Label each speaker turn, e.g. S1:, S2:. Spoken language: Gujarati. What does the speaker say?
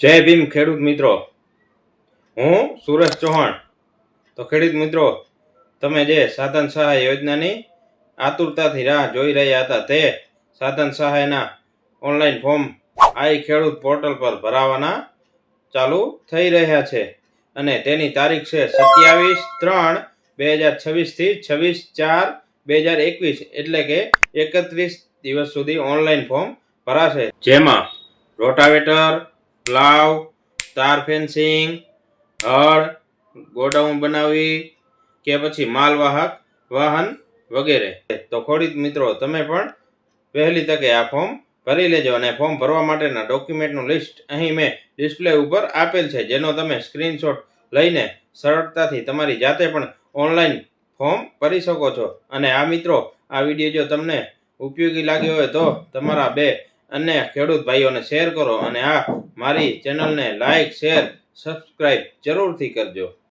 S1: જય ભીમ ખેડૂત મિત્રો, હું સુરેશ ચૌહાણ. તો ખેડૂત મિત્રો, તમે જે સાધન સહાય યોજનાની આતુરતાથી રાહ જોઈ રહ્યા હતા તે સાધન સહાયના ઓનલાઈન ફોર્મ આઈ ખેડૂત પોર્ટલ પર ભરાવાના ચાલુ થઈ રહ્યા છે અને તેની તારીખ છે 27/3/2026 થી 26/4/2021, એટલે કે 31 દિવસ સુધી ઓનલાઈન ફોર્મ ભરાશે, જેમાં રોટાવેટર, પ્લાવ, તાર ફેન્સિંગ, હળ, ગોડાઉન બનાવવી કે પછી માલવાહક વાહન વગેરે. તો ખેડૂત મિત્રો, તમે પણ વહેલી તકે આ ફોર્મ ભરી લેજો અને ફોર્મ ભરવા માટેના ડોક્યુમેન્ટનું લિસ્ટ અહીં મેં ડિસ્પ્લે ઉપર આપેલ છે, જેનો તમે સ્ક્રીનશોટ લઈને સરળતાથી તમારી જાતે પણ ઓનલાઈન ફોર્મ ભરી શકો છો. અને આ મિત્રો, આ વિડીયો જો તમને ઉપયોગી લાગ્યો હોય તો તમારા બે અન્ય ખેડૂત ભાઈઓને શેર કરો અને આ મારી ચેનલને લાઈક, શેર, સબસ્ક્રાઈબ જરૂરથી કરજો.